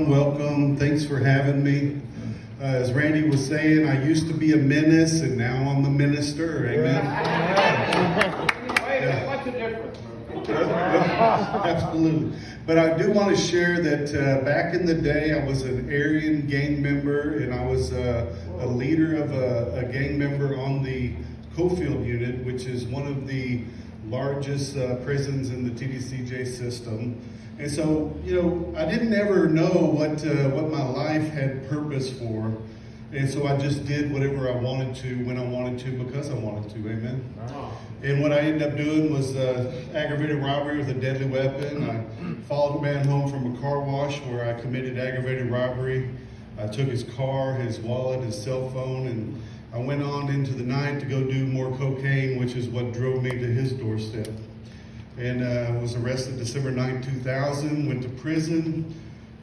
Welcome. Thanks for having me. As Randy was saying, I used to be a menace, and now I'm the minister. Amen. What's the difference? Absolutely. But I do want to share that back in the day, I was an Aryan gang member, and I was a leader of a gang member on the Cofield unit, which is one of the largest prisons in the TDCJ system. And so, I didn't ever know what my life had purpose for. And so I just did whatever I wanted to, when I wanted to, because I wanted to. Amen. And what I ended up doing was aggravated robbery with a deadly weapon. I followed a man home from a car wash where I committed aggravated robbery. I took his car, his wallet, his cell phone, and I went on into the night to go do more cocaine, which is what drove me to his doorstep. And was arrested December 9, 2000, went to prison,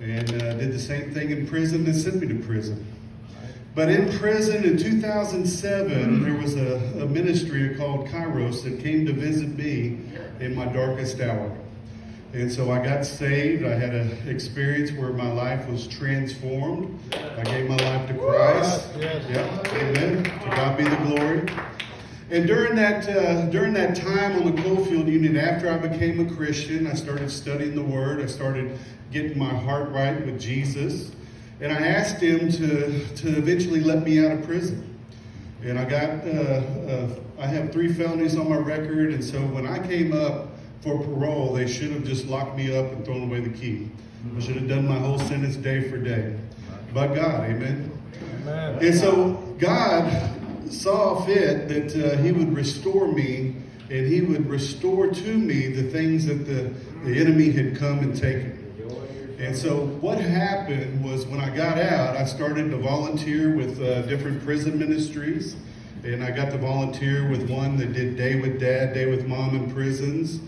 and did the same thing in prison that sent me to prison. But in prison in 2007, there was a ministry called Kairos that came to visit me in my darkest hour. And so I got saved. I had an experience where my life was transformed. I gave my life to Christ. Yep. Amen. To God be the glory. And during that time on the Cofield unit, after I became a Christian, I started studying the Word. I started getting my heart right with Jesus. And I asked him to eventually let me out of prison. And I have 3 felonies on my record. And so when I came up for parole, they should have just locked me up and thrown away the key. I should have done my whole sentence day for day. But God, amen. And so God saw fit that he would restore me, and he would restore to me the things that the enemy had come and taken. And so what happened was when I got out, I started to volunteer with different prison ministries. And I got to volunteer with one that did Day with Dad, Day with Mom in prisons.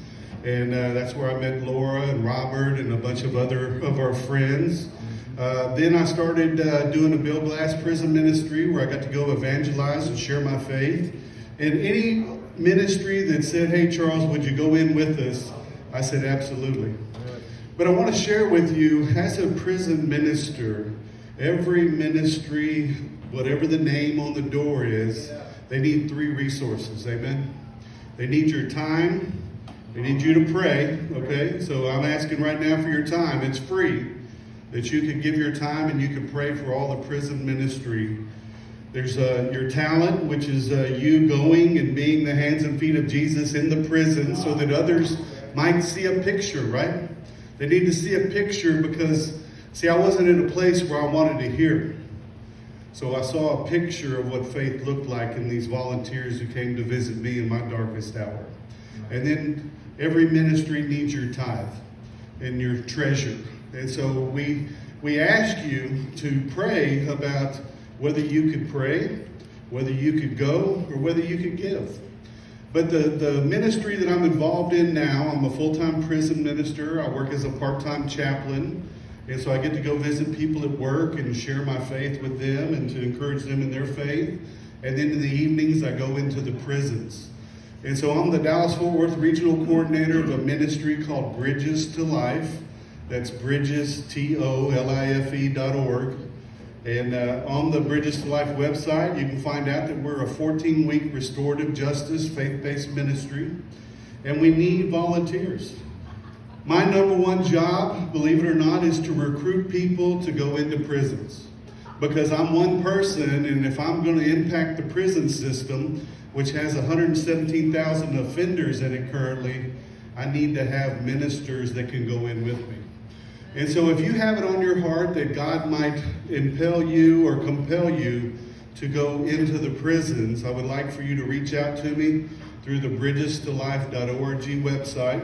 And that's where I met Laura and Robert and a bunch of other of our friends. Then I started doing a Bill Glass prison ministry where I got to go evangelize and share my faith. And any ministry that said, "Hey, Charles, would you go in with us?" I said, absolutely. But I want to share with you, as a prison minister, every ministry, whatever the name on the door is, they need 3 resources. Amen. They need your time. They need you to pray. Okay. So I'm asking right now for your time. It's free. That you can give your time and you can pray for all the prison ministry. There's your talent, which is you going and being the hands and feet of Jesus in the prison so that others might see a picture, right? They need to see a picture because, see, I wasn't in a place where I wanted to hear. So I saw a picture of what faith looked like in these volunteers who came to visit me in my darkest hour. And then every ministry needs your tithe and your treasure. And so we ask you to pray about whether you could pray, whether you could go, or whether you could give. But the ministry that I'm involved in now, I'm a full-time prison minister. I work as a part-time chaplain. And so I get to go visit people at work and share my faith with them and to encourage them in their faith. And then in the evenings, I go into the prisons. And so I'm the Dallas-Fort Worth Regional Coordinator of a ministry called Bridges to Life. That's Bridges, TOLIFE.org. And on the Bridges to Life website, you can find out that we're a 14-week restorative justice, faith-based ministry. And we need volunteers. My number one job, believe it or not, is to recruit people to go into prisons. Because I'm one person, and if I'm going to impact the prison system, which has 117,000 offenders in it currently, I need to have ministers that can go in with me. And so if you have it on your heart that God might impel you or compel you to go into the prisons, I would like for you to reach out to me through the bridgestolife.org website.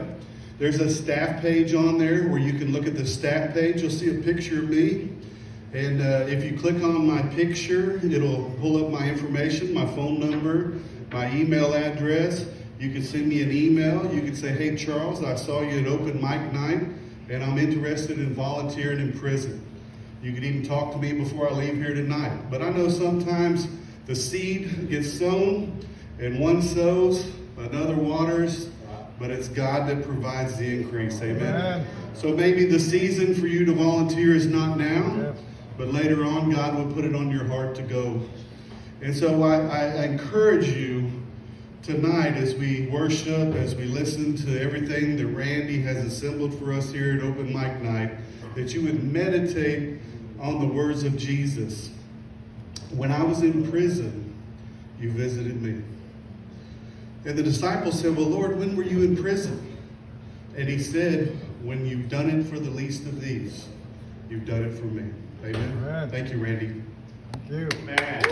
There's a staff page on there where you can look at the staff page. You'll see a picture of me. And if you click on my picture, it'll pull up my information, my phone number, my email address. You can send me an email. You can say, "Hey, Charles, I saw you at open mic night, and I'm interested in volunteering in prison." You can even talk to me before I leave here tonight. But I know sometimes the seed gets sown, and one sows, another waters, but it's God that provides the increase. Amen. So maybe the season for you to volunteer is not now, but later on God will put it on your heart to go. And so I encourage you tonight as we worship, as we listen to everything that Randy has assembled for us here at Open Mic Night, that you would meditate on the words of Jesus. When I was in prison, you visited me. And the disciples said, well, Lord, when were you in prison? And he said, when you've done it for the least of these, you've done it for me. Amen. Thank you, Randy. Thank you. Man.